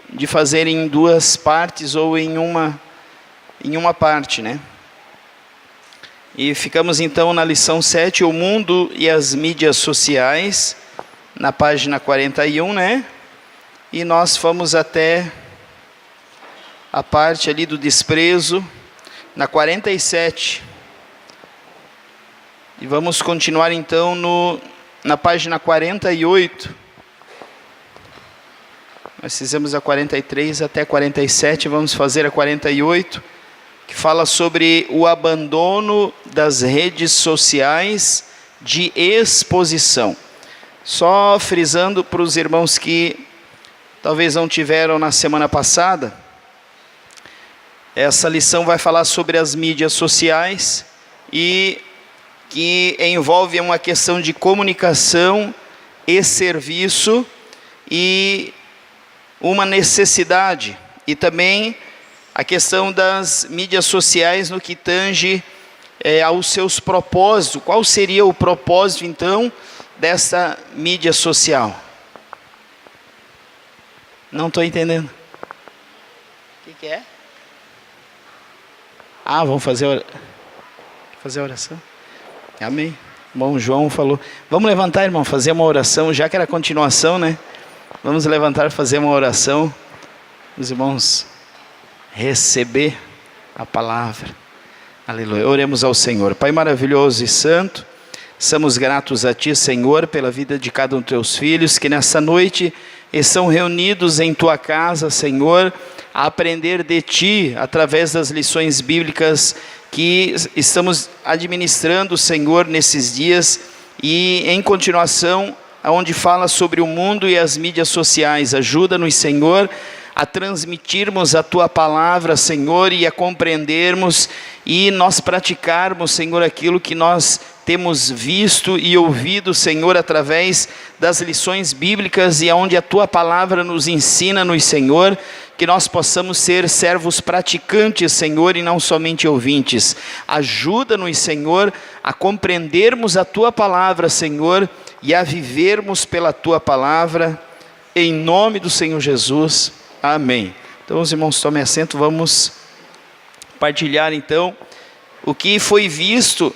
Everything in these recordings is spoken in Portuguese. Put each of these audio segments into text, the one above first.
de fazer em duas partes ou em uma parte, né? E ficamos então na lição 7, o mundo e as mídias sociais, na página 41, né? E nós fomos até a parte ali do desprezo, na 47. E vamos continuar então na página 48. Nós fizemos a 43 até 47, vamos fazer a 48, que fala sobre o abandono das redes sociais de exposição. Só frisando para os irmãos que talvez não tiveram na semana passada, essa lição vai falar sobre as mídias sociais e que envolve uma questão de comunicação e serviço e uma necessidade, e também a questão das mídias sociais no que tange aos seus propósitos. Qual seria o propósito, então, dessa mídia social? Não estou entendendo. O que é? Vamos fazer a oração? Amém. Bom, João falou. Vamos levantar, irmão, fazer uma oração, já que era continuação, né? Vamos levantar e fazer uma oração. Os irmãos receber a palavra. Aleluia. Oremos ao Senhor. Pai maravilhoso e santo, somos gratos a Ti, Senhor, pela vida de cada um dos Teus filhos, que nessa noite estão reunidos em Tua casa, Senhor, a aprender de Ti, através das lições bíblicas que estamos administrando, Senhor, nesses dias, e em continuação, onde fala sobre o mundo e as mídias sociais. Ajuda-nos, Senhor, a transmitirmos a Tua palavra, Senhor, e a compreendermos e nós praticarmos, Senhor, aquilo que nós temos visto e ouvido, Senhor, através das lições bíblicas e aonde a Tua palavra nos ensina-nos, Senhor, que nós possamos ser servos praticantes, Senhor, e não somente ouvintes. Ajuda-nos, Senhor, a compreendermos a Tua palavra, Senhor, e a vivermos pela Tua palavra, em nome do Senhor Jesus. Amém. Então, os irmãos, tomem assento, vamos partilhar então o que foi visto,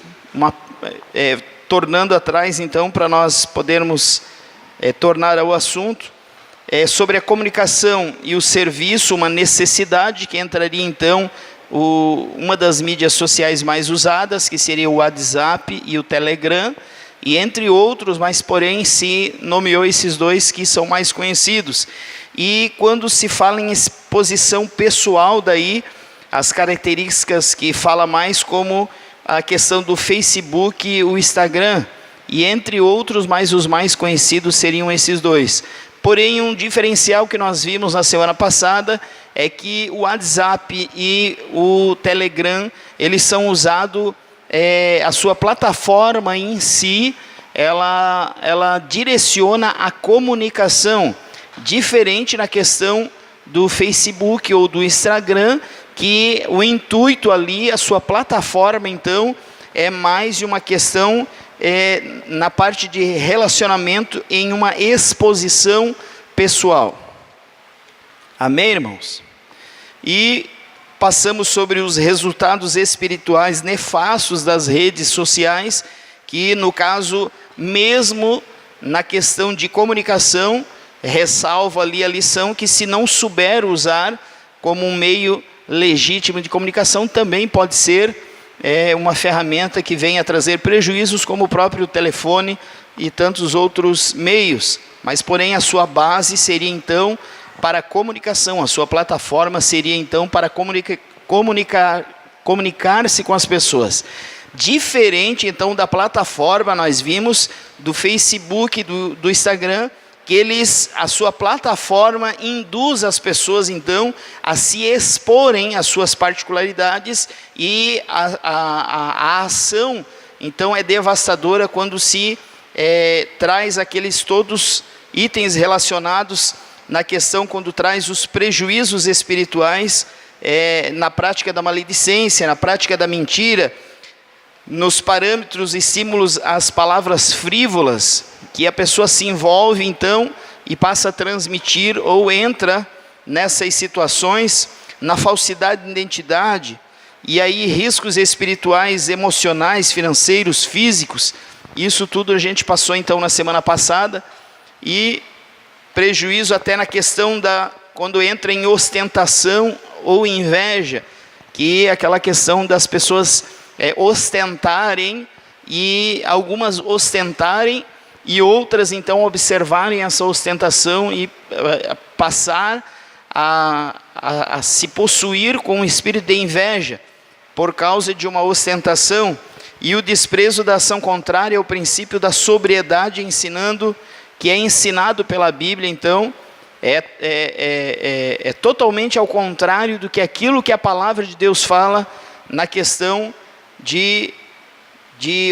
tornando atrás então, para nós podermos tornar ao assunto, sobre a comunicação e o serviço, uma necessidade que entraria então, uma das mídias sociais mais usadas, que seria o WhatsApp e o Telegram, e entre outros, mas porém se nomeou esses dois que são mais conhecidos. E quando se fala em exposição pessoal, daí as características que fala mais, como a questão do Facebook e o Instagram, e entre outros, mas os mais conhecidos seriam esses dois. Porém, um diferencial que nós vimos na semana passada é que o WhatsApp e o Telegram, eles são usados, a sua plataforma em si, ela direciona a comunicação, diferente na questão do Facebook ou do Instagram, que o intuito ali, a sua plataforma, então, é mais de uma questão na parte de relacionamento, em uma exposição pessoal. Amém, irmãos? E passamos sobre os resultados espirituais nefastos das redes sociais, que no caso, mesmo na questão de comunicação, ressalva ali a lição que, se não souber usar como um meio legítimo de comunicação, também pode ser uma ferramenta que venha trazer prejuízos, como o próprio telefone e tantos outros meios. Mas porém a sua base seria então para a comunicação, a sua plataforma seria então para comunicar-se com as pessoas. Diferente então da plataforma, nós vimos, do Facebook, do Instagram, que a sua plataforma induz as pessoas então a se exporem às suas particularidades, e a ação então é devastadora quando se traz aqueles todos itens relacionados na questão, quando traz os prejuízos espirituais na prática da maledicência, na prática da mentira, nos parâmetros e estímulos às palavras frívolas, que a pessoa se envolve então e passa a transmitir ou entra nessas situações, na falsidade de identidade, e aí riscos espirituais, emocionais, financeiros, físicos. Isso tudo a gente passou então na semana passada, e prejuízo até na questão quando entra em ostentação ou inveja, que é aquela questão das pessoas ostentarem, e algumas ostentarem e outras então observarem essa ostentação e passar a se possuir com um espírito de inveja por causa de uma ostentação. E o desprezo da ação contrária ao princípio da sobriedade, que é ensinado pela Bíblia, então é totalmente ao contrário do que aquilo que a palavra de Deus fala na questão de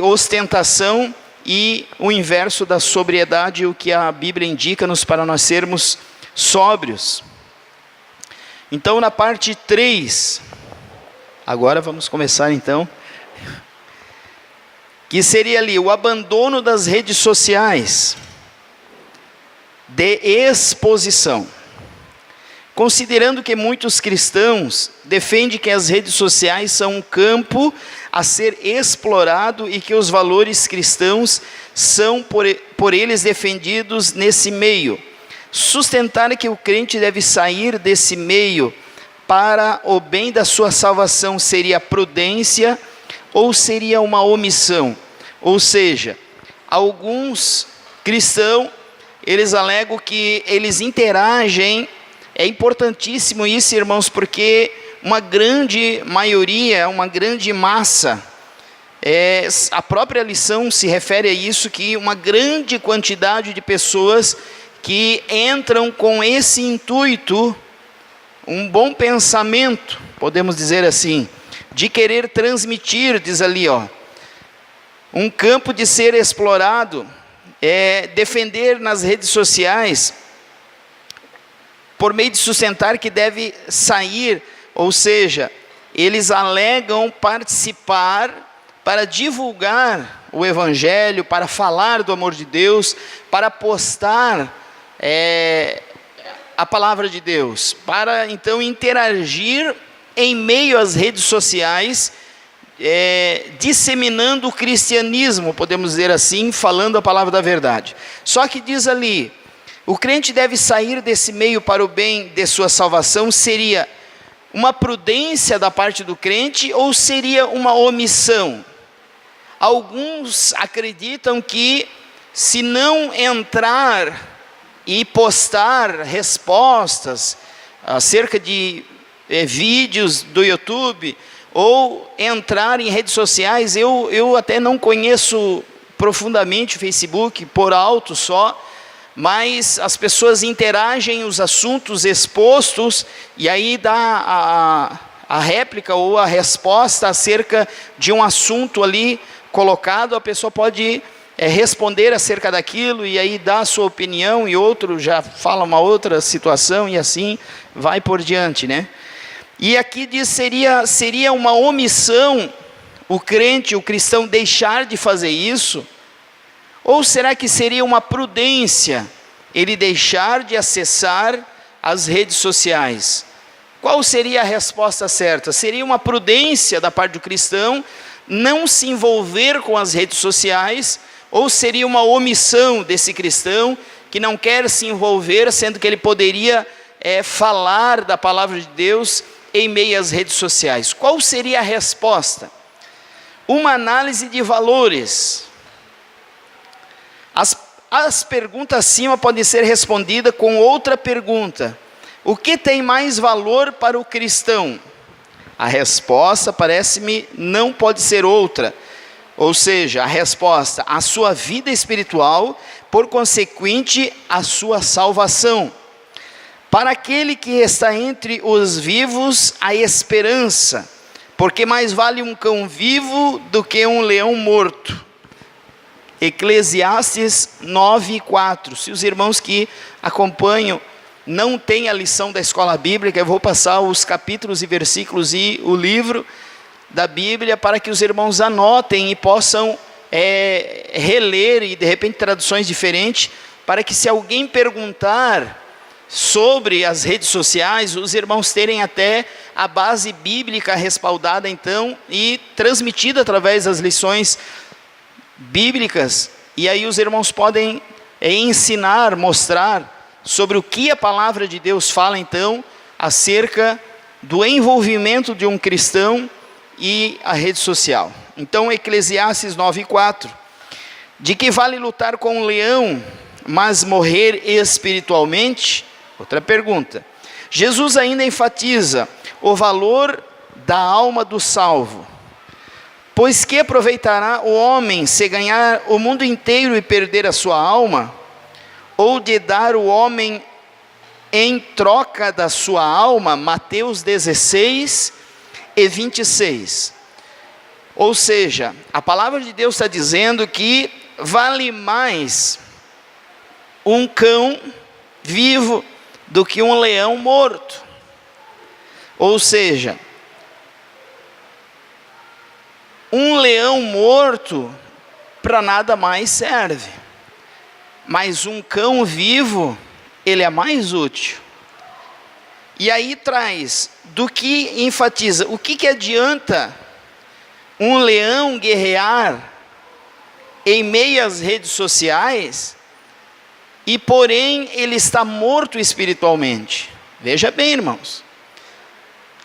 ostentação, e o inverso da sobriedade, o que a Bíblia indica-nos para nós sermos sóbrios. Então, na parte 3, agora vamos começar então, que seria ali o abandono das redes sociais, de exposição. Considerando que muitos cristãos defendem que as redes sociais são um campo a ser explorado e que os valores cristãos são por eles defendidos nesse meio, sustentar que o crente deve sair desse meio para o bem da sua salvação seria prudência ou seria uma omissão? Ou seja, alguns cristãos, eles alegam que eles interagem. É importantíssimo isso, irmãos, porque uma grande maioria, uma grande massa, a própria lição se refere a isso, que uma grande quantidade de pessoas que entram com esse intuito, um bom pensamento, podemos dizer assim, de querer transmitir, diz ali, um campo de ser explorado, defender nas redes sociais, por meio de sustentar que deve sair, ou seja, eles alegam participar para divulgar o Evangelho, para falar do amor de Deus, para postar a palavra de Deus, para então interagir em meio às redes sociais, disseminando o cristianismo, podemos dizer assim, falando a palavra da verdade. Só que diz ali, o crente deve sair desse meio para o bem de sua salvação, seria uma prudência da parte do crente ou seria uma omissão? Alguns acreditam que se não entrar e postar respostas acerca de vídeos do YouTube, ou entrar em redes sociais, eu até não conheço profundamente o Facebook, por alto só, mas as pessoas interagem os assuntos expostos, e aí dá a réplica ou a resposta acerca de um assunto ali colocado, a pessoa pode responder acerca daquilo, e aí dá a sua opinião, e outro já fala uma outra situação, e assim vai por diante, né? E aqui diz, seria uma omissão o crente, o cristão deixar de fazer isso? Ou será que seria uma prudência ele deixar de acessar as redes sociais? Qual seria a resposta certa? Seria uma prudência da parte do cristão não se envolver com as redes sociais, ou seria uma omissão desse cristão que não quer se envolver, sendo que ele poderia falar da palavra de Deus em meio às redes sociais? Qual seria a resposta? Uma análise de valores. As perguntas acima podem ser respondidas com outra pergunta: o que tem mais valor para o cristão? A resposta, parece-me, não pode ser outra. Ou seja, a resposta, a sua vida espiritual, por consequente, a sua salvação. Para aquele que está entre os vivos, a esperança, porque mais vale um cão vivo do que um leão morto. Eclesiastes 9:4. Se os irmãos que acompanham não têm a lição da escola bíblica, eu vou passar os capítulos e versículos e o livro da Bíblia para que os irmãos anotem e possam reler, e de repente traduções diferentes, para que se alguém perguntar sobre as redes sociais, os irmãos terem até a base bíblica respaldada então e transmitida através das lições bíblicas, e aí os irmãos podem ensinar, mostrar sobre o que a palavra de Deus fala então acerca do envolvimento de um cristão e a rede social. Então Eclesiastes 9:4, de que vale lutar com um leão, mas morrer espiritualmente? Outra pergunta. Jesus ainda enfatiza o valor da alma do salvo. Pois que aproveitará o homem se ganhar o mundo inteiro e perder a sua alma? Ou de dar o homem em troca da sua alma? Mateus 16:26. Ou seja, a palavra de Deus está dizendo que vale mais um cão vivo do que um leão morto. Ou seja, um leão morto para nada mais serve, mas um cão vivo, ele é mais útil. E aí traz, do que enfatiza, o que adianta um leão guerrear em meio às redes sociais, e porém ele está morto espiritualmente? Veja bem, irmãos,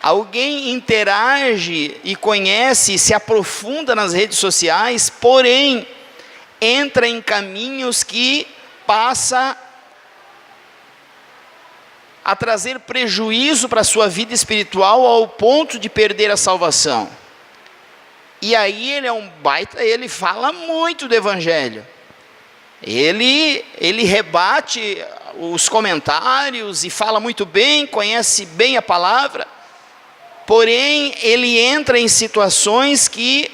alguém interage e conhece, se aprofunda nas redes sociais, porém entra em caminhos que passa a trazer prejuízo para a sua vida espiritual ao ponto de perder a salvação. E aí ele é um baita, ele fala muito do evangelho. Ele rebate os comentários e fala muito bem, conhece bem a palavra, porém ele entra em situações que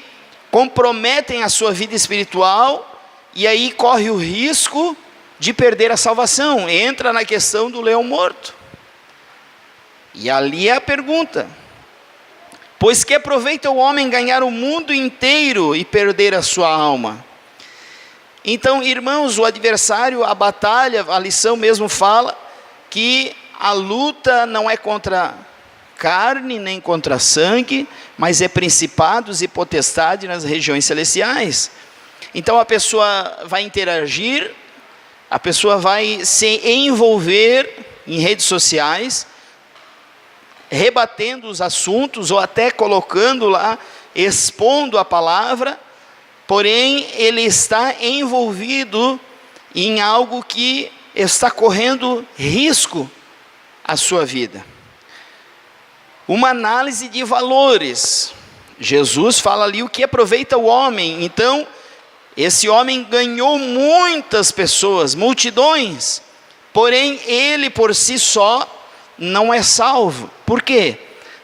comprometem a sua vida espiritual, e aí corre o risco de perder a salvação. Entra na questão do leão morto. E ali é a pergunta: pois que aproveita o homem ganhar o mundo inteiro e perder a sua alma? Então, irmãos, o adversário, a batalha, a lição mesmo fala que a luta não é contra carne nem contra sangue, mas é principados e potestades nas regiões celestiais. Então a pessoa vai interagir, a pessoa vai se envolver em redes sociais, rebatendo os assuntos ou até colocando lá, expondo a palavra, porém ele está envolvido em algo que está correndo risco à sua vida. Uma análise de valores. Jesus fala ali o que aproveita o homem. Então, esse homem ganhou muitas pessoas, multidões, porém ele por si só não é salvo. Por quê?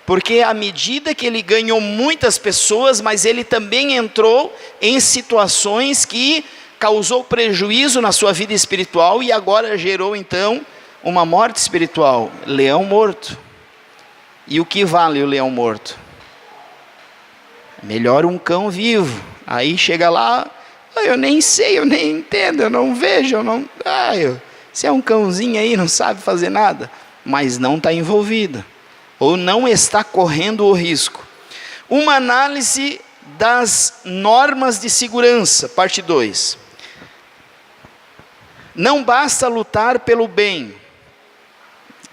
Porque à medida que ele ganhou muitas pessoas, mas ele também entrou em situações que causou prejuízo na sua vida espiritual e agora gerou então uma morte espiritual. Leão morto. E o que vale o leão morto? Melhor um cão vivo. Aí chega lá, eu nem sei, eu nem entendo, eu não vejo, se é um cãozinho aí, não sabe fazer nada, mas não está envolvido, ou não está correndo o risco. Uma análise das normas de segurança, parte 2. Não basta lutar pelo bem,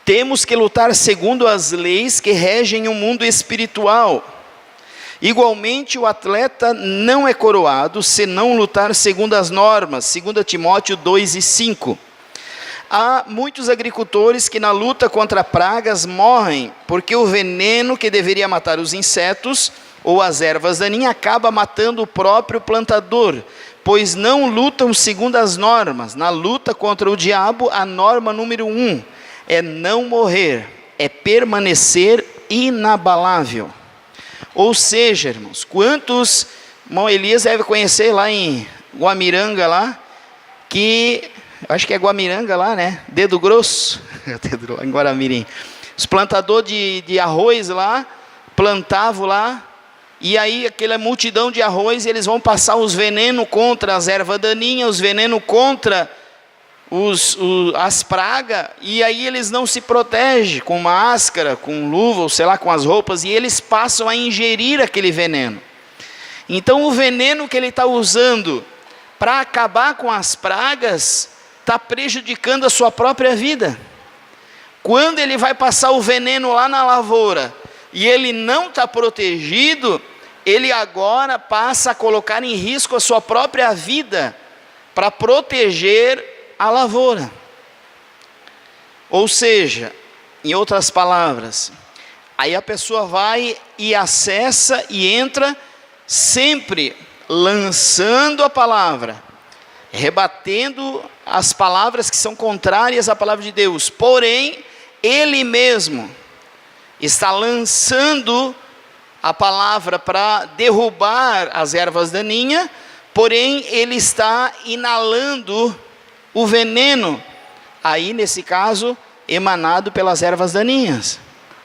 temos que lutar segundo as leis que regem o mundo espiritual. Igualmente, o atleta não é coroado se não lutar segundo as normas, 2 Timóteo 2:5. Há muitos agricultores que na luta contra pragas morrem, porque o veneno que deveria matar os insetos ou as ervas daninhas acaba matando o próprio plantador, pois não lutam segundo as normas. Na luta contra o diabo, a norma número 1 é não morrer, é permanecer inabalável. Ou seja, irmãos, quantos, irmão Elias deve conhecer lá em Guamiranga, lá, que, acho que é Guamiranga lá, né, Dedo Grosso, em Guaramirim, os plantadores de arroz lá, plantavam lá, e aí aquela multidão de arroz, eles vão passar os venenos contra as ervas daninhas, os venenos contra as pragas, e aí eles não se protegem com máscara, com luva, ou sei lá, com as roupas, e eles passam a ingerir aquele veneno. Então o veneno que ele está usando para acabar com as pragas, está prejudicando a sua própria vida. Quando ele vai passar o veneno lá na lavoura, e ele não está protegido, ele agora passa a colocar em risco a sua própria vida, para proteger a lavoura. Ou seja, em outras palavras, aí a pessoa vai e acessa e entra sempre lançando a palavra, rebatendo as palavras que são contrárias à palavra de Deus, porém, ele mesmo está lançando a palavra para derrubar as ervas daninhas, porém, ele está inalando o veneno, aí nesse caso, emanado pelas ervas daninhas,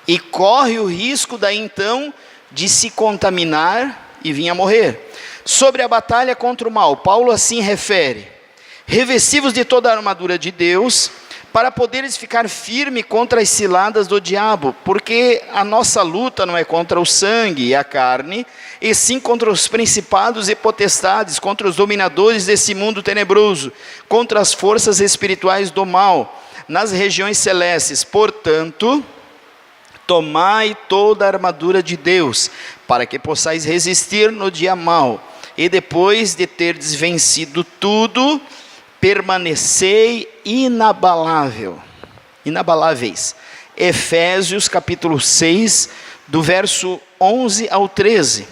e corre o risco daí então, de se contaminar e vir a morrer. Sobre a batalha contra o mal, Paulo assim refere: revestivos de toda a armadura de Deus, para poderes ficar firme contra as ciladas do diabo, porque a nossa luta não é contra o sangue e a carne, e sim contra os principados e potestades, contra os dominadores desse mundo tenebroso, contra as forças espirituais do mal, nas regiões celestes. Portanto, tomai toda a armadura de Deus, para que possais resistir no dia mau, e depois de terdes vencido tudo, permanecei inabaláveis. Efésios capítulo 6, do verso 11 ao 13.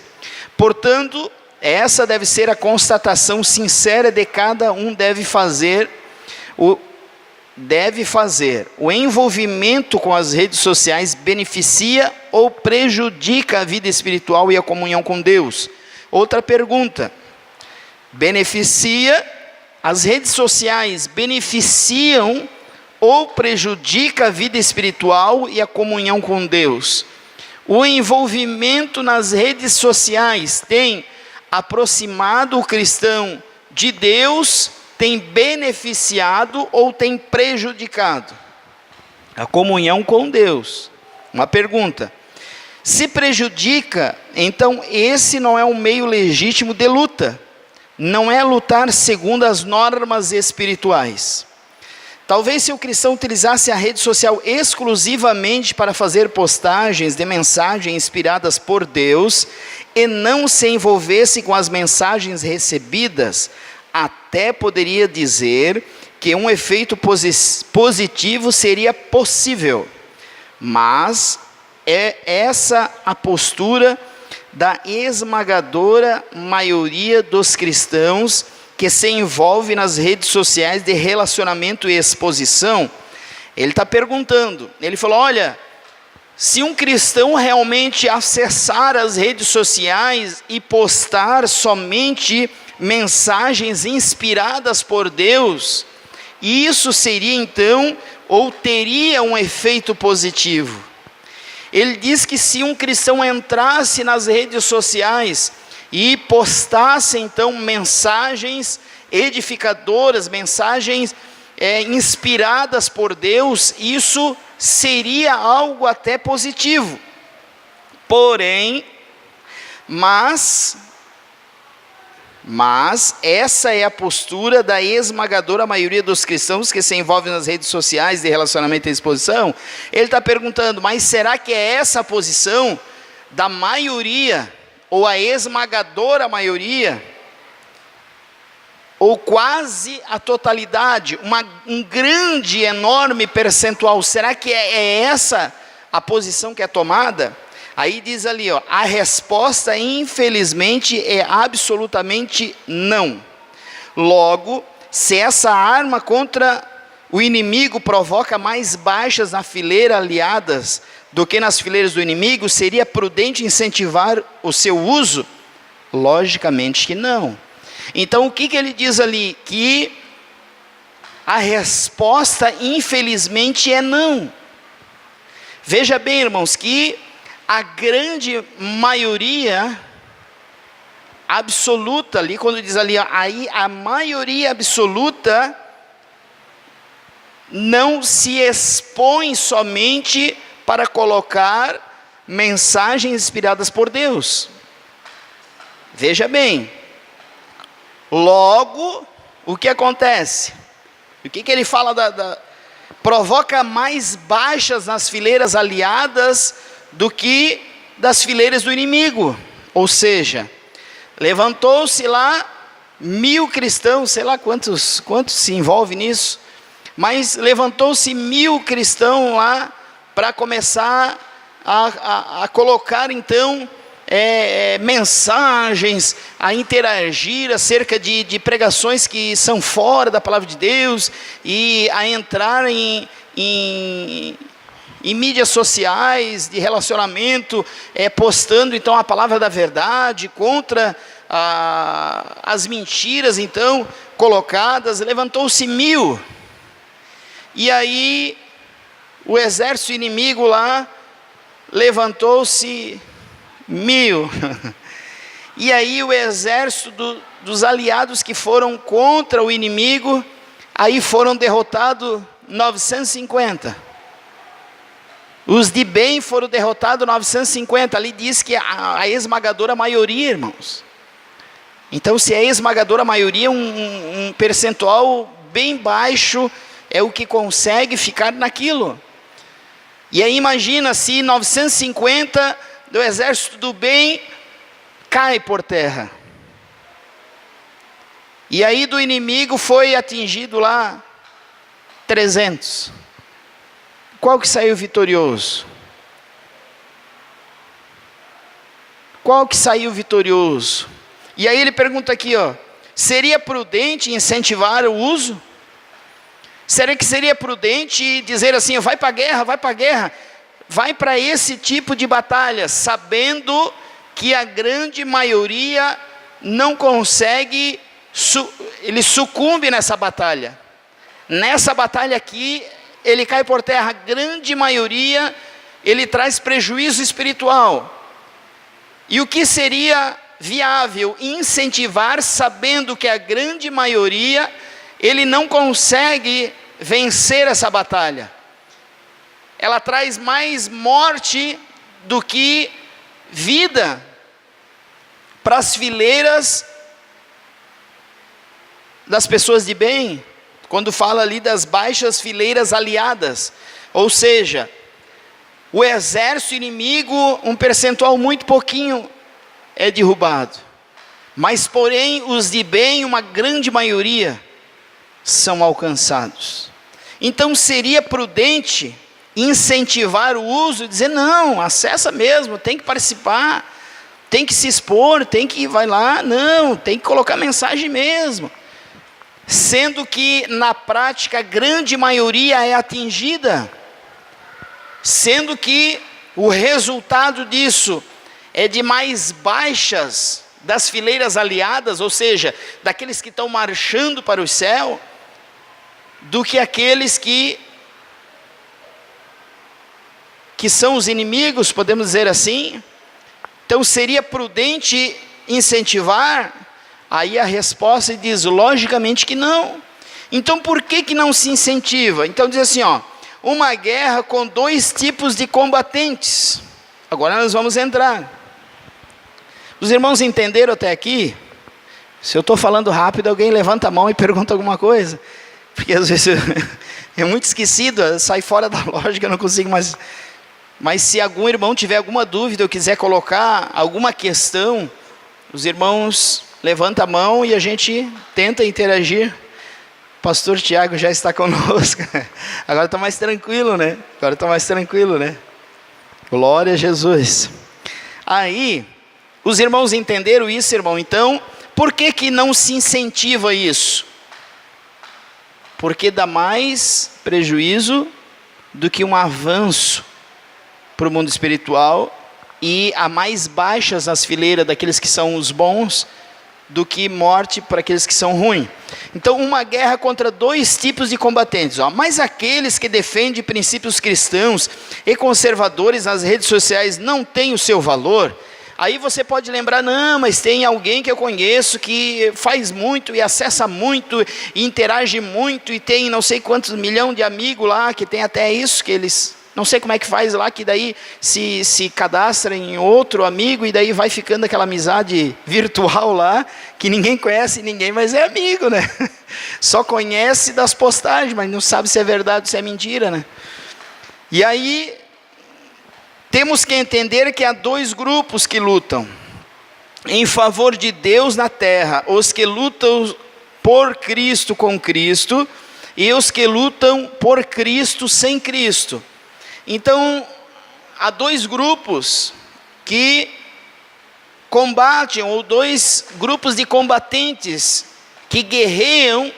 Portanto, essa deve ser a constatação sincera de cada um deve fazer. O envolvimento com as redes sociais beneficia ou prejudica a vida espiritual e a comunhão com Deus? Outra pergunta: as redes sociais beneficiam ou prejudicam a vida espiritual e a comunhão com Deus? O envolvimento nas redes sociais tem aproximado o cristão de Deus, tem beneficiado ou tem prejudicado a comunhão com Deus? Uma pergunta. Se prejudica, então esse não é um meio legítimo de luta, não é lutar segundo as normas espirituais. Talvez se o cristão utilizasse a rede social exclusivamente para fazer postagens de mensagens inspiradas por Deus, e não se envolvesse com as mensagens recebidas, até poderia dizer que um efeito positivo seria possível, mas é essa a postura da esmagadora maioria dos cristãos que se envolve nas redes sociais de relacionamento e exposição. Ele está perguntando, ele falou: olha, se um cristão realmente acessar as redes sociais e postar somente mensagens inspiradas por Deus, isso seria então, ou teria um efeito positivo? Ele diz que se um cristão entrasse nas redes sociais e postasse então mensagens edificadoras, mensagens inspiradas por Deus, isso seria algo até positivo. Porém, mas essa é a postura da esmagadora maioria dos cristãos que se envolvem nas redes sociais de relacionamento e exposição. Ele está perguntando, mas será que é essa a posição da maioria, ou a esmagadora maioria, ou quase a totalidade, um grande, enorme percentual? Será que é essa a posição que é tomada? Aí diz ali, ó, a resposta infelizmente é absolutamente não. Logo, se essa arma contra o inimigo provoca mais baixas na fileira aliadas do que nas fileiras do inimigo, seria prudente incentivar o seu uso? Logicamente que não. Então o que ele diz ali? Que a resposta infelizmente é não. Veja bem, irmãos, que a grande maioria absoluta, ali quando diz ali, aí a maioria absoluta não se expõe somente para colocar mensagens inspiradas por Deus. Veja bem, logo, o que acontece? O que ele fala provoca mais baixas nas fileiras aliadas do que das fileiras do inimigo. Ou seja, levantou-se lá 1000 cristãos, sei lá quantos se envolve nisso, mas levantou-se 1000 cristãos lá para começar a colocar então mensagens, a interagir acerca de pregações que são fora da palavra de Deus, e a entrar em mídias sociais, de relacionamento, postando então a palavra da verdade, contra as mentiras então colocadas. Levantou-se 1000, e aí o exército inimigo lá, levantou-se 1000, e aí o exército dos aliados que foram contra o inimigo, aí foram derrotados 950, os de bem foram derrotados 950, ali diz que a esmagadora maioria, irmãos. Então, se é a esmagadora maioria, um percentual bem baixo é o que consegue ficar naquilo. E aí imagina se 950 do exército do bem cai por terra. E aí do inimigo foi atingido lá 300. Qual que saiu vitorioso? Qual que saiu vitorioso? E aí ele pergunta aqui, seria prudente incentivar o uso? Será que seria prudente dizer assim, vai para a guerra, vai para esse tipo de batalha, sabendo que a grande maioria não consegue, ele sucumbe nessa batalha. Nessa batalha aqui, ele cai por terra, a grande maioria, ele traz prejuízo espiritual. E o que seria viável? Incentivar, sabendo que a grande maioria, ele não consegue vencer essa batalha. Ela traz mais morte do que vida para as fileiras das pessoas de bem, quando fala ali das baixas fileiras aliadas. Ou seja, o exército inimigo, um percentual muito pouquinho é derrubado, mas porém os de bem, uma grande maioria, são alcançados. Então seria prudente incentivar o uso, dizer não, acessa mesmo, tem que participar, tem que se expor, tem que vai lá, não, tem que colocar mensagem mesmo, sendo que na prática a grande maioria é atingida, sendo que o resultado disso é de mais baixas das fileiras aliadas, ou seja, daqueles que estão marchando para o céu, do que aqueles que são os inimigos, podemos dizer assim. Então seria prudente incentivar? Aí a resposta diz, logicamente que não. Então por que não se incentiva? Então diz assim, uma guerra com 2 tipos de combatentes. Agora nós vamos entrar. Os irmãos entenderam até aqui? Se eu estou falando rápido, alguém levanta a mão e pergunta alguma coisa, porque às vezes é muito esquecido, sai fora da lógica, eu não consigo mais. Mas se algum irmão tiver alguma dúvida ou quiser colocar alguma questão, os irmãos levantam a mão e a gente tenta interagir. O pastor Tiago já está conosco. Agora está mais tranquilo, né? Glória a Jesus. Aí, os irmãos entenderam isso, irmão? Então, por que não se incentiva isso? Porque dá mais prejuízo do que um avanço para o mundo espiritual, e há mais baixas nas fileiras daqueles que são os bons, do que morte para aqueles que são ruins. Então, uma guerra contra 2 tipos de combatentes. Mas aqueles que defendem princípios cristãos e conservadores nas redes sociais não têm o seu valor, Aí você pode lembrar, não, mas tem alguém que eu conheço que faz muito e acessa muito e interage muito e tem não sei quantos milhões de amigos lá, que tem até isso, que eles, não sei como é que faz lá, que daí se cadastra em outro amigo e daí vai ficando aquela amizade virtual lá, que ninguém conhece ninguém, mas é amigo, né? Só conhece das postagens, mas não sabe se é verdade ou se é mentira, né? E aí, temos que entender que há dois grupos que lutam em favor de Deus na terra: os que lutam por Cristo com Cristo e os que lutam por Cristo sem Cristo. Então, há dois grupos que combatem, ou dois grupos de combatentes que guerreiam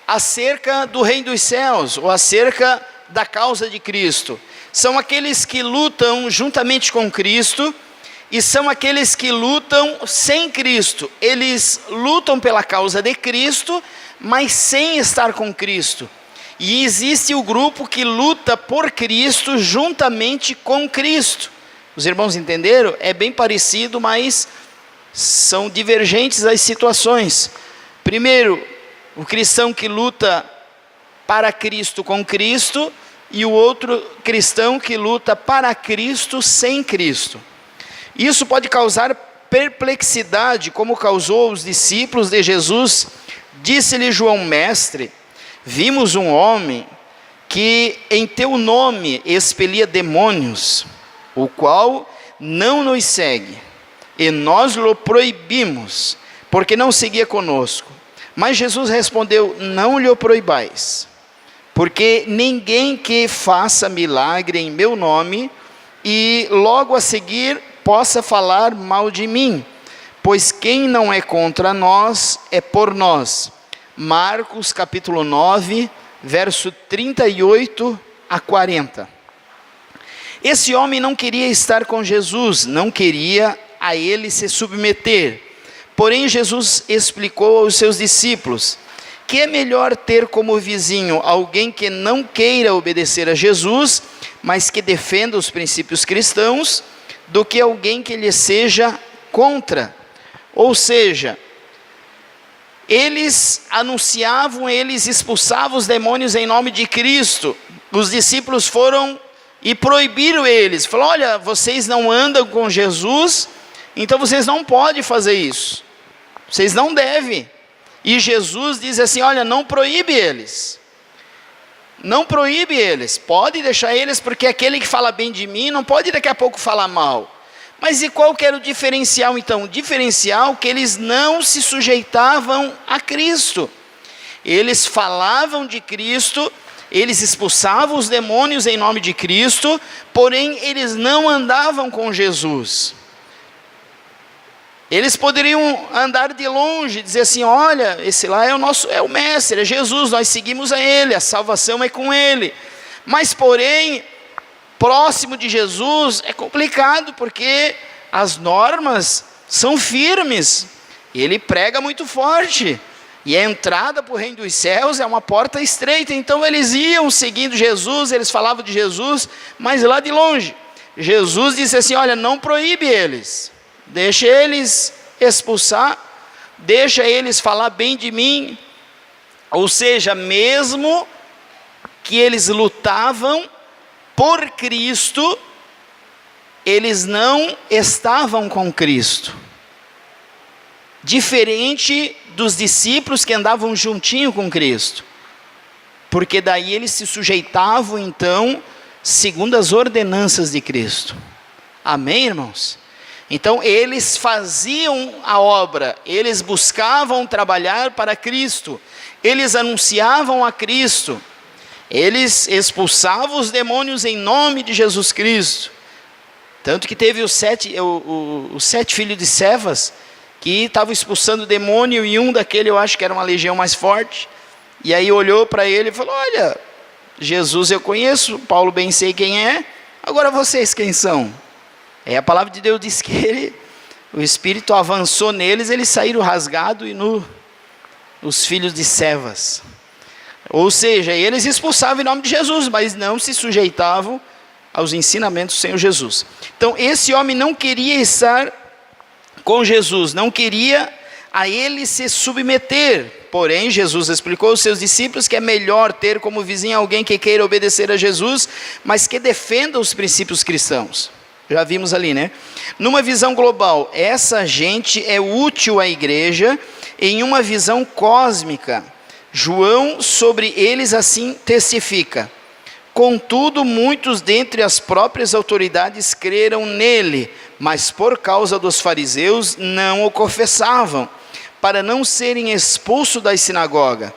acerca do reino dos céus, ou acerca da causa de Cristo. São aqueles que lutam juntamente com Cristo e são aqueles que lutam sem Cristo. Eles lutam pela causa de Cristo, mas sem estar com Cristo. E existe o grupo que luta por Cristo juntamente com Cristo. Os irmãos entenderam? É bem parecido, mas são divergentes as situações. Primeiro, o cristão que luta para Cristo com Cristo, e o outro cristão que luta para Cristo sem Cristo. Isso pode causar perplexidade, como causou aos discípulos de Jesus. Disse-lhe João: Mestre, vimos um homem que em teu nome expelia demônios, o qual não nos segue, e nós lhe proibimos, porque não seguia conosco. Mas Jesus respondeu: não lhe proibais, porque ninguém que faça milagre em meu nome e logo a seguir possa falar mal de mim, pois quem não é contra nós é por nós. Marcos capítulo 9, verso 38 a 40. Esse homem não queria estar com Jesus, não queria a ele se submeter. Porém, Jesus explicou aos seus discípulos que é melhor ter como vizinho alguém que não queira obedecer a Jesus, mas que defenda os princípios cristãos, do que alguém que lhe seja contra. Ou seja, eles anunciavam, eles expulsavam os demônios em nome de Cristo. Os discípulos foram e proibiram eles. Falaram: olha, vocês não andam com Jesus, então vocês não podem fazer isso. Vocês não devem. E Jesus diz assim: olha, não proíbe eles. Não proíbe eles. Pode deixar eles, porque aquele que fala bem de mim não pode daqui a pouco falar mal. Mas e qual que era o diferencial então? O diferencial que eles não se sujeitavam a Cristo. Eles falavam de Cristo, eles expulsavam os demônios em nome de Cristo, porém eles não andavam com Jesus. Eles poderiam andar de longe, dizer assim: olha, esse lá é o mestre, é Jesus, nós seguimos a ele, a salvação é com ele. Mas porém, próximo de Jesus é complicado, porque as normas são firmes, ele prega muito forte, e a entrada para o reino dos céus é uma porta estreita. Então eles iam seguindo Jesus, eles falavam de Jesus, mas lá de longe. Jesus disse assim: olha, não proíbe eles, deixa eles expulsar, deixa eles falar bem de mim. Ou seja, mesmo que eles lutavam por Cristo, eles não estavam com Cristo. Diferente dos discípulos que andavam juntinho com Cristo, porque daí eles se sujeitavam então segundo as ordenanças de Cristo. Amém, irmãos? Então eles faziam a obra, eles buscavam trabalhar para Cristo, eles anunciavam a Cristo, eles expulsavam os demônios em nome de Jesus Cristo. Tanto que teve os sete filhos de Cefas, que estavam expulsando o demônio, e um daquele, eu acho que era uma legião mais forte, e aí olhou para ele e falou: olha, Jesus eu conheço, Paulo bem sei quem é, agora vocês quem são? A palavra de Deus diz que o Espírito avançou neles, eles saíram rasgados e os filhos de Cefas. Ou seja, eles expulsavam em nome de Jesus, mas não se sujeitavam aos ensinamentos do Senhor Jesus. Então, esse homem não queria estar com Jesus, não queria a ele se submeter. Porém, Jesus explicou aos seus discípulos que é melhor ter como vizinho alguém que queira obedecer a Jesus, mas que defenda os princípios cristãos. Já vimos ali, né? Numa visão global, essa gente é útil à igreja. Em uma visão cósmica, João sobre eles assim testifica: contudo, muitos dentre as próprias autoridades creram nele, mas por causa dos fariseus não o confessavam, para não serem expulsos da sinagoga,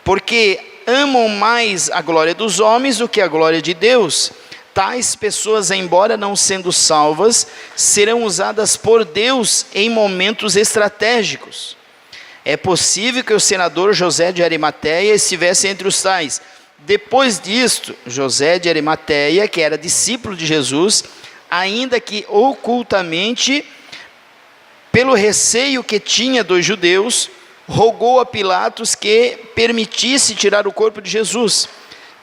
porque amam mais a glória dos homens do que a glória de Deus. Tais pessoas, embora não sendo salvas, serão usadas por Deus em momentos estratégicos. É possível que o senador José de Arimateia estivesse entre os tais. Depois disto, José de Arimateia, que era discípulo de Jesus, ainda que ocultamente, pelo receio que tinha dos judeus, rogou a Pilatos que permitisse tirar o corpo de Jesus.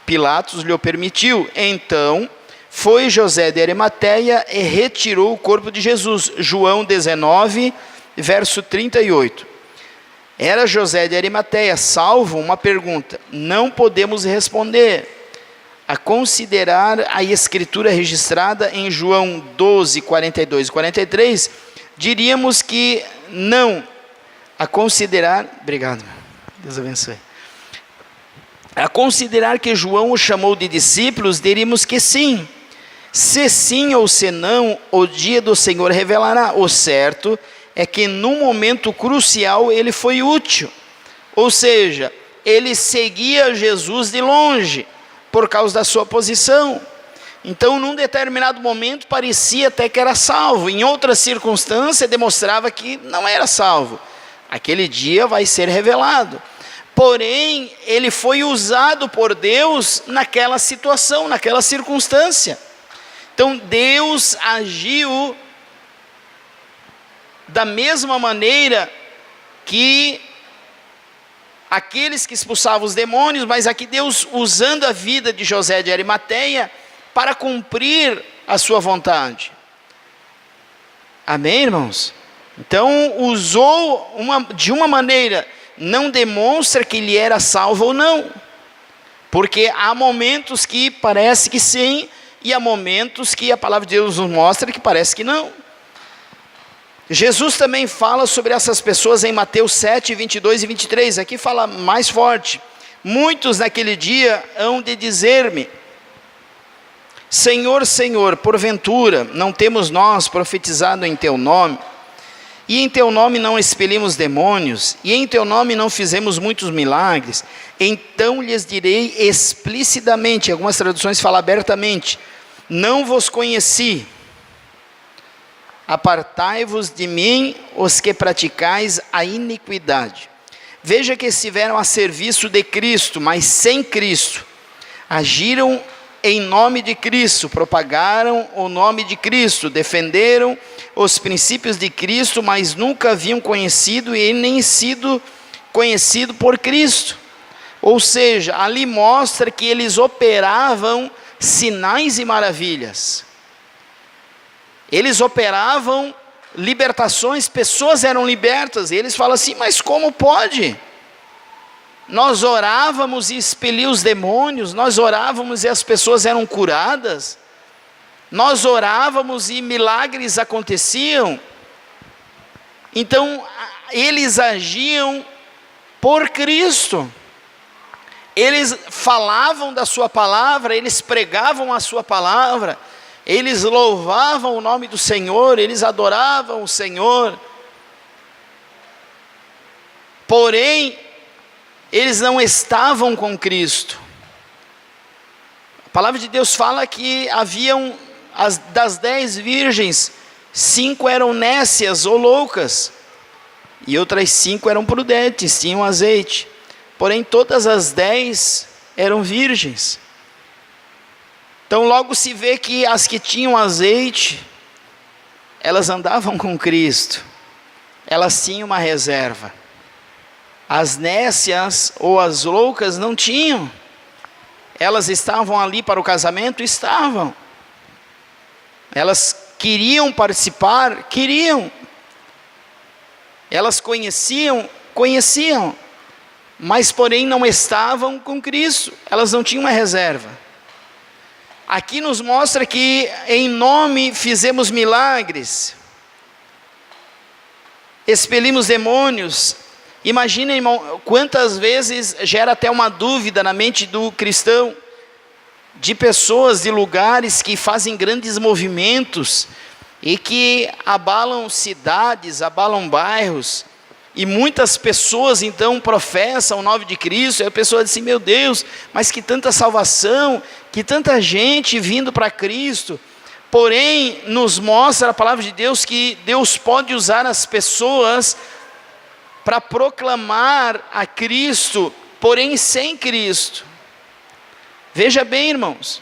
Pilatos lhe o permitiu. Então, foi José de Arimateia e retirou o corpo de Jesus. João 19, verso 38. Era José de Arimateia salvo? Uma pergunta. Não podemos responder. A considerar a escritura registrada em João 12, 42 e 43, diríamos que não. A considerar, obrigado, Deus abençoe. A considerar que João o chamou de discípulos, diríamos que sim. Se sim ou se não, o dia do Senhor revelará. O certo é que num momento crucial ele foi útil. Ou seja, ele seguia Jesus de longe, por causa da sua posição. Então, num determinado momento, parecia até que era salvo. Em outra circunstância, demonstrava que não era salvo. Aquele dia vai ser revelado. Porém, ele foi usado por Deus naquela situação, naquela circunstância. Então, Deus agiu da mesma maneira que aqueles que expulsavam os demônios, mas aqui Deus usando a vida de José de Arimateia para cumprir a sua vontade. Amém, irmãos? Então, usou de uma maneira, não demonstra que ele era salvo ou não. Porque há momentos que parece que sim, e há momentos que a palavra de Deus nos mostra que parece que não. Jesus também fala sobre essas pessoas em Mateus 7, 22 e 23. Aqui fala mais forte. Muitos naquele dia hão de dizer-me: Senhor, Senhor, porventura não temos nós profetizado em teu nome? E em teu nome não expelimos demônios? E em teu nome não fizemos muitos milagres? Então lhes direi explicitamente, algumas traduções falam abertamente: não vos conheci. Apartai-vos de mim, os que praticais a iniquidade. Veja que estiveram a serviço de Cristo, mas sem Cristo. Agiram em nome de Cristo, propagaram o nome de Cristo, defenderam os princípios de Cristo, mas nunca haviam conhecido e nem sido conhecido por Cristo. Ou seja, ali mostra que eles operavam sinais e maravilhas. Eles operavam libertações, pessoas eram libertas, e eles falam assim: mas como pode? Nós orávamos e expelíamos os demônios, nós orávamos e as pessoas eram curadas, nós orávamos e milagres aconteciam. Então, eles agiam por Cristo, eles falavam da sua palavra, eles pregavam a sua palavra, eles louvavam o nome do Senhor, eles adoravam o Senhor. Porém, eles não estavam com Cristo. A palavra de Deus fala que haviam, das 10 virgens, 5 eram nécias ou loucas, e outras 5 eram prudentes, tinham azeite. Porém, todas as 10 eram virgens. Então logo se vê que as que tinham azeite, elas andavam com Cristo, elas tinham uma reserva. As nécias ou as loucas não tinham. Elas estavam ali para o casamento? Estavam. Elas queriam participar, queriam. Elas conheciam, mas porém não estavam com Cristo. Elas não tinham uma reserva. Aqui nos mostra que em nome fizemos milagres, expelimos demônios. Imagina, irmão, quantas vezes gera até uma dúvida na mente do cristão, de pessoas, de lugares que fazem grandes movimentos e que abalam cidades, abalam bairros, e muitas pessoas então professam o nome de Cristo, e a pessoa diz assim: meu Deus, mas que tanta salvação, que tanta gente vindo para Cristo. Porém, nos mostra a palavra de Deus que Deus pode usar as pessoas para proclamar a Cristo, porém sem Cristo. Veja bem, irmãos,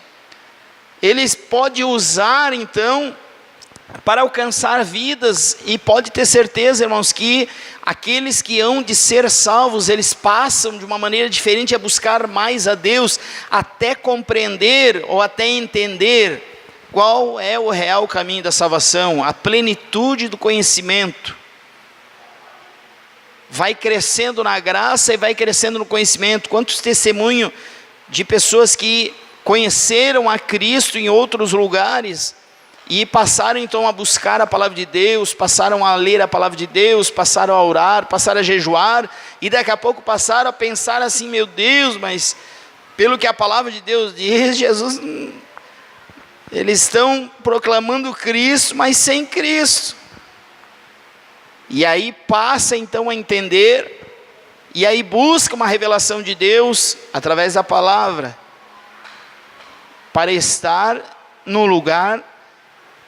Ele pode usar então para alcançar vidas, e pode ter certeza, irmãos, que aqueles que hão de ser salvos, eles passam de uma maneira diferente a buscar mais a Deus, até compreender ou até entender qual é o real caminho da salvação, a plenitude do conhecimento. Vai crescendo na graça e vai crescendo no conhecimento. Quantos testemunhos de pessoas que conheceram a Cristo em outros lugares e passaram então a buscar a palavra de Deus, passaram a ler a palavra de Deus, passaram a orar, passaram a jejuar, e daqui a pouco passaram a pensar assim: meu Deus, mas pelo que a palavra de Deus diz, Jesus, eles estão proclamando Cristo, mas sem Cristo. E aí passa então a entender, e aí busca uma revelação de Deus através da palavra, para estar no lugar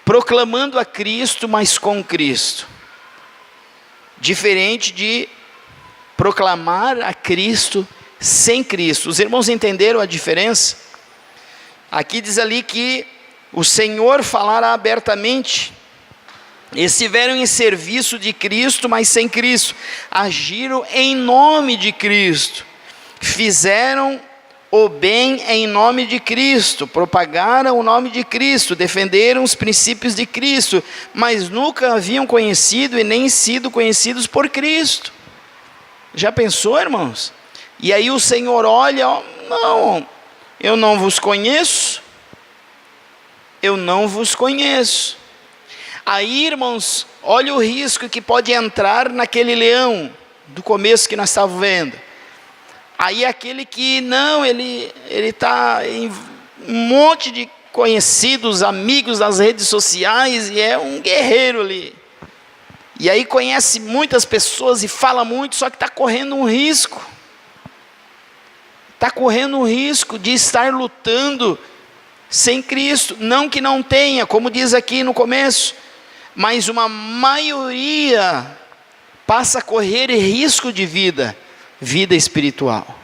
proclamando a Cristo, mas com Cristo. Diferente de proclamar a Cristo sem Cristo. Os irmãos entenderam a diferença? Aqui diz ali que o Senhor falara abertamente. Estiveram em serviço de Cristo, mas sem Cristo. Agiram em nome de Cristo. Fizeram o bem em nome de Cristo, propagaram o nome de Cristo, defenderam os princípios de Cristo, mas nunca haviam conhecido e nem sido conhecidos por Cristo. Já pensou, irmãos? E aí o Senhor olha: ó, não, eu não vos conheço, eu não vos conheço. Aí, irmãos, olha o risco que pode entrar naquele leão, do começo que nós estávamos vendo. Aí aquele que não, ele está em um monte de conhecidos, amigos nas redes sociais, e é um guerreiro ali. E aí conhece muitas pessoas e fala muito, só que está correndo um risco. Está correndo um risco de estar lutando sem Cristo. Não que não tenha, como diz aqui no começo, mas uma maioria passa a correr risco de vida espiritual.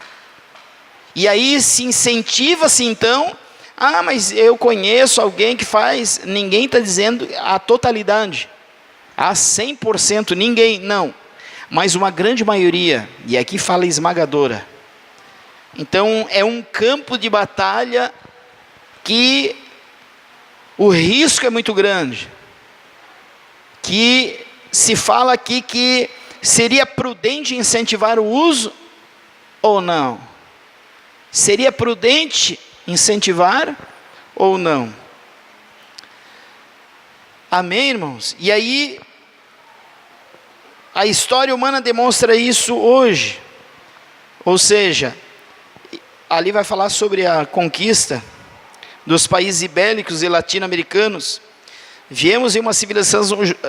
E aí se incentiva-se então: ah, mas eu conheço alguém que faz. Ninguém está dizendo a totalidade, 100%, ninguém, não, mas uma grande maioria, e aqui fala esmagadora. Então é um campo de batalha que o risco é muito grande, que se fala aqui que seria prudente incentivar o uso ou não? Seria prudente incentivar ou não? Amém, irmãos? E aí, a história humana demonstra isso hoje. Ou seja, ali vai falar sobre a conquista dos países ibéricos e latino-americanos. Viemos em uma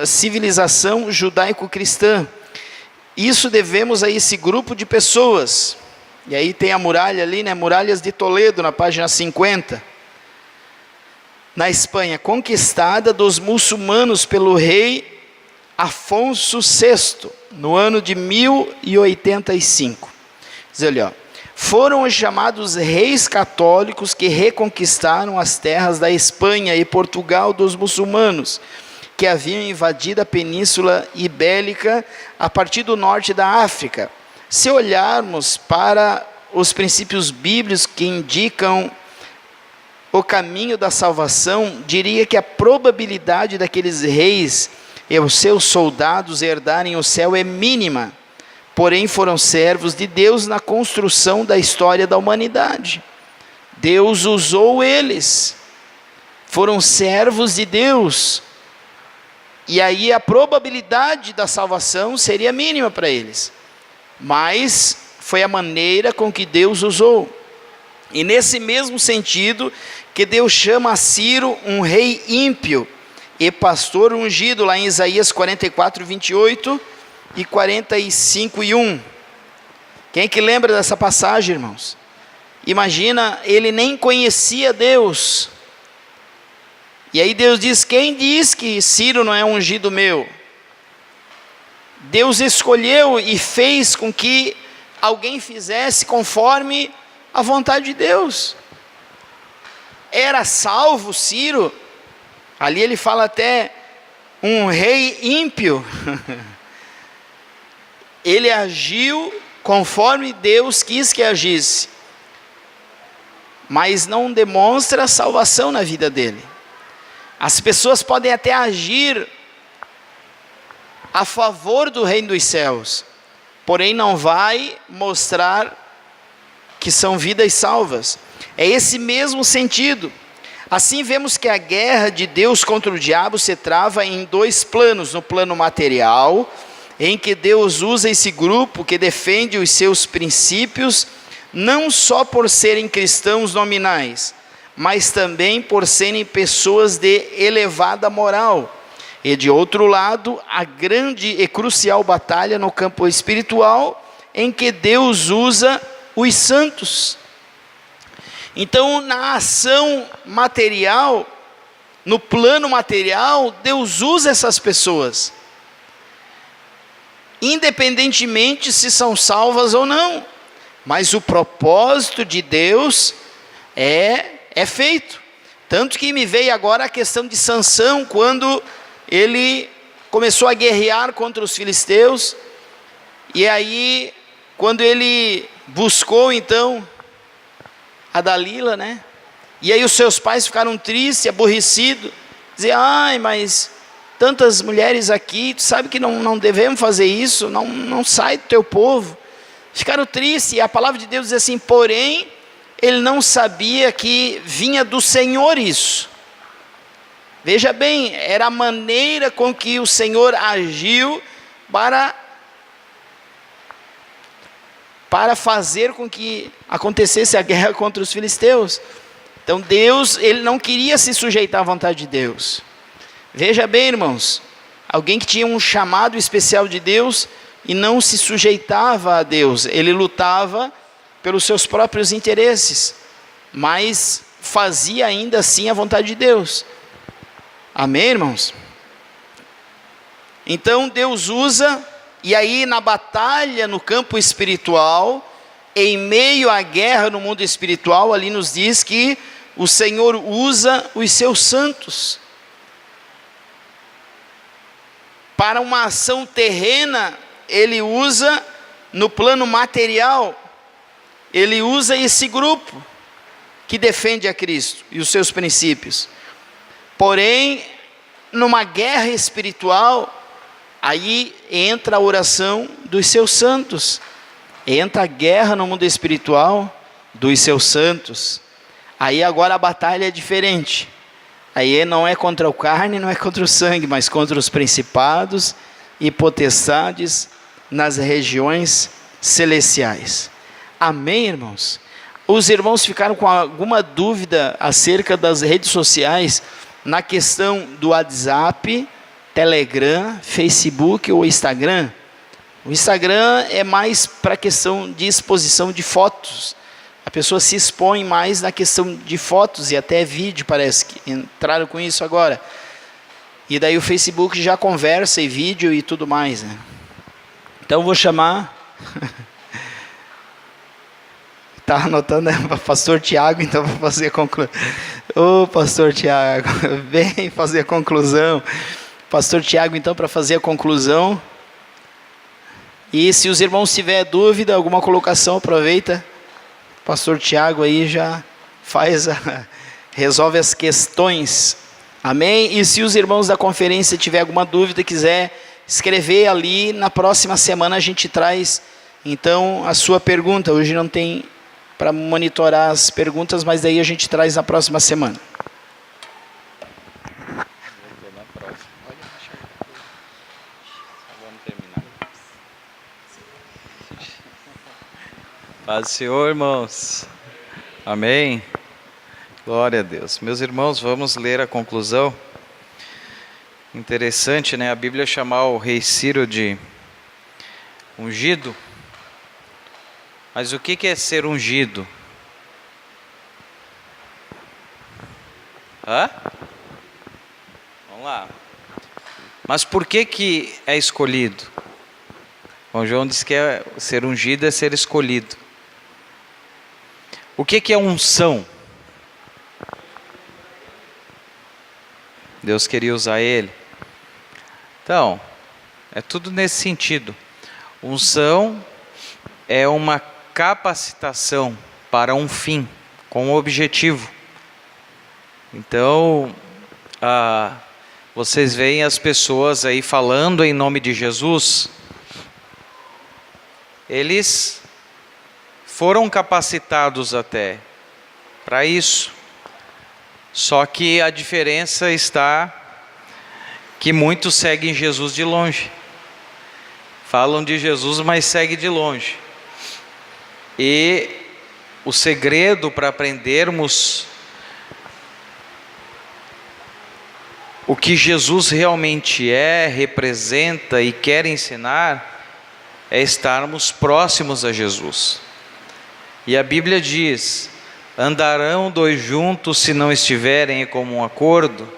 civilização judaico-cristã. Isso devemos a esse grupo de pessoas. E aí tem a muralha ali, né? Muralhas de Toledo, na página 50. Na Espanha, conquistada dos muçulmanos pelo rei Afonso VI, no ano de 1085. Diz ali, ó: foram os chamados reis católicos que reconquistaram as terras da Espanha e Portugal dos muçulmanos, que haviam invadido a Península Ibérica a partir do norte da África. Se olharmos para os princípios bíblicos que indicam o caminho da salvação, diria que a probabilidade daqueles reis e os seus soldados herdarem o céu é mínima. Porém, foram servos de Deus na construção da história da humanidade. Deus usou eles. Foram servos de Deus. E aí a probabilidade da salvação seria mínima para eles. Mas foi a maneira com que Deus usou. E nesse mesmo sentido que Deus chama a Ciro um rei ímpio e pastor ungido, lá em Isaías 44, 28 e 45 e 1. Quem é que lembra dessa passagem, irmãos? Imagina, ele nem conhecia Deus. E aí Deus diz: quem diz que Ciro não é ungido meu? Deus escolheu e fez com que alguém fizesse conforme a vontade de Deus. Era salvo Ciro. Ali ele fala até um rei ímpio. Ele agiu conforme Deus quis que agisse, mas não demonstra salvação na vida dele. As pessoas podem até agir a favor do reino dos céus, porém não vai mostrar que são vidas salvas. É esse mesmo sentido. Assim vemos que a guerra de Deus contra o diabo se trava em dois planos: no plano material, em que Deus usa esse grupo que defende os seus princípios, não só por serem cristãos nominais, mas também por serem pessoas de elevada moral. E de outro lado, a grande e crucial batalha no campo espiritual, em que Deus usa os santos. Então, na ação material, no plano material, Deus usa essas pessoas, independentemente se são salvas ou não. Mas o propósito de Deus é feito. Tanto que me veio agora a questão de Sansão, quando ele começou a guerrear contra os filisteus. E aí, quando ele buscou então a Dalila, né? E aí os seus pais ficaram tristes, aborrecidos. Diziam: ai, mas tantas mulheres aqui, tu sabe que não devemos fazer isso, não sai do teu povo. Ficaram tristes, e a palavra de Deus diz assim: porém, ele não sabia que vinha do Senhor isso. Veja bem, era a maneira com que o Senhor agiu para fazer com que acontecesse a guerra contra os filisteus. Então Deus, ele não queria se sujeitar à vontade de Deus. Veja bem, irmãos, alguém que tinha um chamado especial de Deus e não se sujeitava a Deus, ele lutava pelos seus próprios interesses, mas fazia ainda assim a vontade de Deus. Amém, irmãos? Então Deus usa, e aí na batalha no campo espiritual, em meio à guerra no mundo espiritual, ali nos diz que o Senhor usa os seus santos. Para uma ação terrena, ele usa no plano material, ele usa esse grupo que defende a Cristo e os seus princípios. Porém, numa guerra espiritual, aí entra a oração dos seus santos, entra a guerra no mundo espiritual dos seus santos. Aí agora a batalha é diferente. Aí não é contra o carne, não é contra o sangue, mas contra os principados e potestades nas regiões celestiais. Amém, irmãos? Os irmãos ficaram com alguma dúvida acerca das redes sociais, na questão do WhatsApp, Telegram, Facebook ou Instagram? O Instagram é mais para a questão de exposição de fotos. A pessoa se expõe mais na questão de fotos e até vídeo, parece que entraram com isso agora. E daí o Facebook já conversa e vídeo e tudo mais, né? Então eu vou chamar... Está anotando, né? Pastor Tiago, então para fazer a conclusão. Ô, pastor Tiago, vem fazer a conclusão. Pastor Tiago, então, para fazer a conclusão. E se os irmãos tiverem dúvida, alguma colocação, aproveita. Pastor Tiago aí já faz resolve as questões. Amém? E se os irmãos da conferência tiver alguma dúvida, quiser escrever ali, na próxima semana a gente traz então a sua pergunta. Hoje não tem para monitorar as perguntas, mas daí a gente traz na próxima semana. Paz do Senhor, irmãos. Amém. Glória a Deus. Meus irmãos, vamos ler a conclusão. Interessante, né? A Bíblia chamar o rei Ciro de ungido. Mas o que é ser ungido? Vamos lá. Mas por que é escolhido? Bom, João diz que ser ungido é ser escolhido. O que é unção? Deus queria usar ele. Então, é tudo nesse sentido. Unção é uma capacitação para um fim, com um objetivo. Então, vocês veem as pessoas aí falando em nome de Jesus. Eles foram capacitados até para isso. Só que a diferença está que muitos seguem Jesus de longe. Falam de Jesus, mas seguem de longe. E o segredo para aprendermos o que Jesus realmente representa e quer ensinar, é estarmos próximos a Jesus. E a Bíblia diz: andarão dois juntos se não estiverem em comum acordo?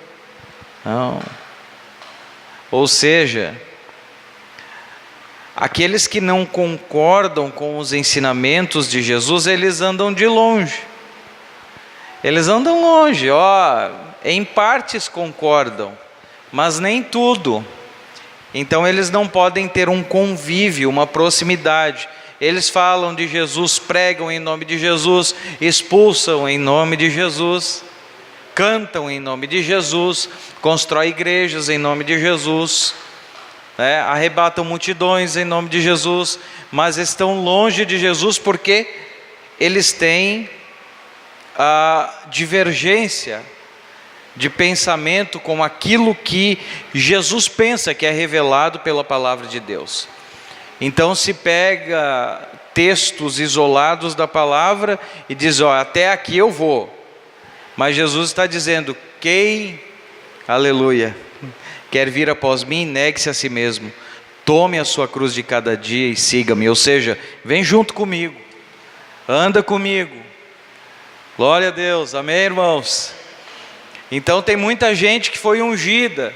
Não. Ou seja, aqueles que não concordam com os ensinamentos de Jesus, eles andam de longe. Eles andam longe, em partes concordam, mas nem tudo. Então eles não podem ter um convívio, uma proximidade. Eles falam de Jesus, pregam em nome de Jesus, expulsam em nome de Jesus, cantam em nome de Jesus, constroem igrejas em nome de Jesus, arrebatam multidões em nome de Jesus, mas estão longe de Jesus porque eles têm a divergência de pensamento com aquilo que Jesus pensa, que é revelado pela palavra de Deus. Então se pega textos isolados da palavra e diz, até aqui eu vou. Mas Jesus está dizendo, quem, aleluia, quer vir após mim, negue-se a si mesmo. Tome a sua cruz de cada dia e siga-me. Ou seja, vem junto comigo. Anda comigo. Glória a Deus. Amém, irmãos? Então tem muita gente que foi ungida.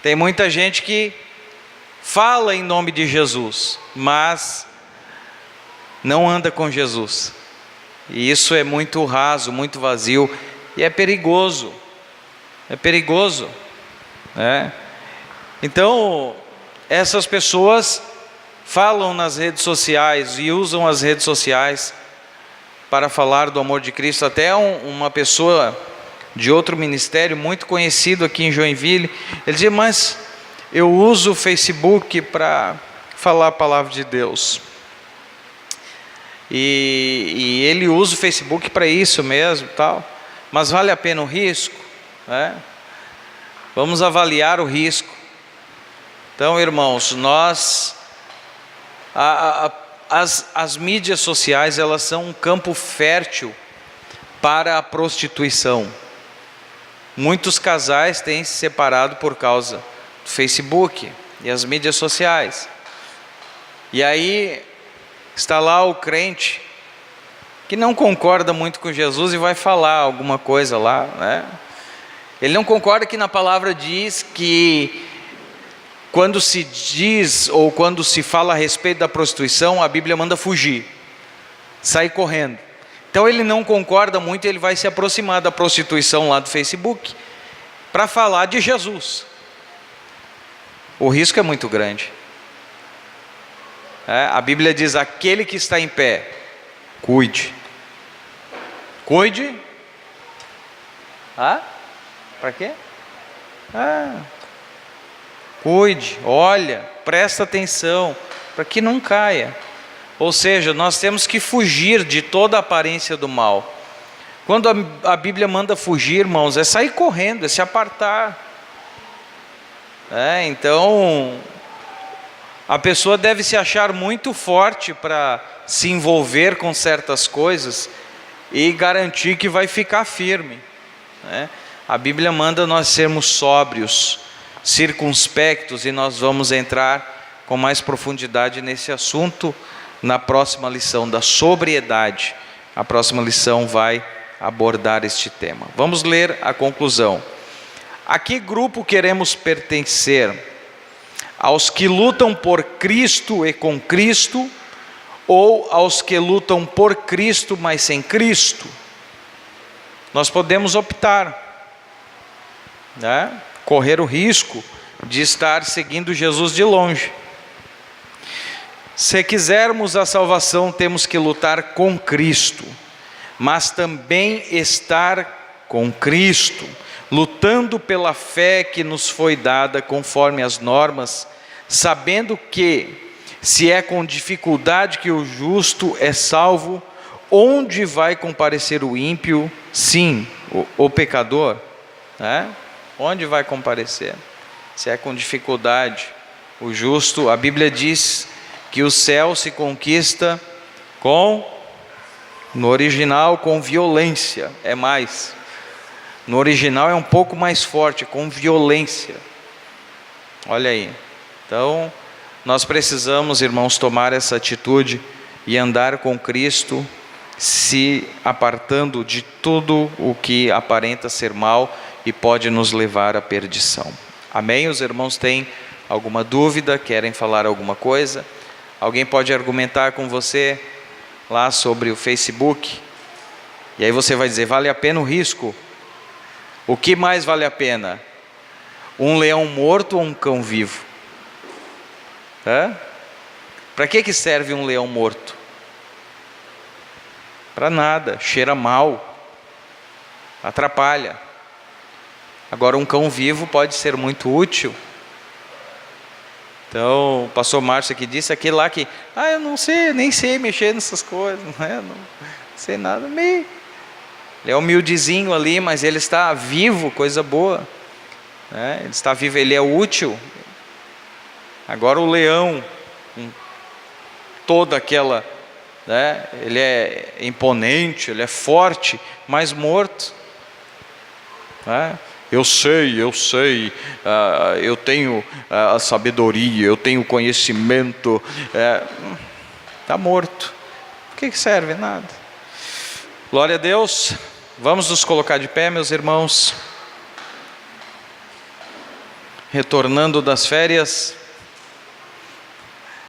Tem muita gente que fala em nome de Jesus, mas não anda com Jesus. E isso é muito raso, muito vazio, e é perigoso. É perigoso, né? Então, essas pessoas falam nas redes sociais e usam as redes sociais para falar do amor de Cristo. Até uma pessoa de outro ministério muito conhecido aqui em Joinville, ele dizia, mas eu uso o Facebook para falar a palavra de Deus. E ele usa o Facebook para isso mesmo, tal. Mas vale a pena o risco? Vamos avaliar o risco. Então, irmãos, as mídias sociais, elas são um campo fértil para a prostituição. Muitos casais têm se separado por causa do Facebook e as mídias sociais. E aí está lá o crente que não concorda muito com Jesus e vai falar alguma coisa lá, né? Ele não concorda que na palavra diz que quando se diz ou quando se fala a respeito da prostituição, a Bíblia manda fugir, sair correndo. Então ele não concorda muito, ele vai se aproximar da prostituição lá do Facebook para falar de Jesus. O risco é muito grande. A Bíblia diz, aquele que está em pé, cuide. Cuide Para quê? Cuide, olha, presta atenção, para que não caia. Ou seja, nós temos que fugir de toda a aparência do mal. Quando a Bíblia manda fugir, irmãos, é sair correndo, é se apartar. Então, a pessoa deve se achar muito forte para se envolver com certas coisas e garantir que vai ficar firme. A Bíblia manda nós sermos sóbrios, circunspectos, e nós vamos entrar com mais profundidade nesse assunto na próxima lição da sobriedade. A próxima lição vai abordar este tema. Vamos ler a conclusão. A que grupo queremos pertencer? Aos que lutam por Cristo e com Cristo, ou aos que lutam por Cristo, mas sem Cristo? Nós podemos optar, correr o risco de estar seguindo Jesus de longe. Se quisermos a salvação, temos que lutar com Cristo, mas também estar com Cristo, lutando pela fé que nos foi dada conforme as normas, sabendo que, se é com dificuldade que o justo é salvo, onde vai comparecer o ímpio? Sim, o pecador, onde vai comparecer? Se é com dificuldade, o justo, a Bíblia diz que o céu se conquista no original, com violência, no original é um pouco mais forte, com violência. Olha aí. Então, nós precisamos, irmãos, tomar essa atitude e andar com Cristo, se apartando de tudo o que aparenta ser mal e pode nos levar à perdição. Amém? Os irmãos têm alguma dúvida? Querem falar alguma coisa? Alguém pode argumentar com você lá sobre o Facebook? E aí você vai dizer, vale a pena o risco? O que mais vale a pena? Um leão morto ou um cão vivo? Para que serve um leão morto? Para nada, cheira mal, atrapalha. Agora um cão vivo pode ser muito útil. Então, o pastor Márcio aqui disse, aquele lá que, eu não sei, nem sei mexer nessas coisas, não sei nada, ele é humildezinho ali, mas ele está vivo, coisa boa, ele está vivo, ele é útil. Agora o leão, com toda aquela, ele é imponente, ele é forte, mas morto. Eu sei, eu tenho a sabedoria, eu tenho conhecimento, está morto. Por que serve? Nada. Glória a Deus. Vamos nos colocar de pé, meus irmãos. Retornando das férias,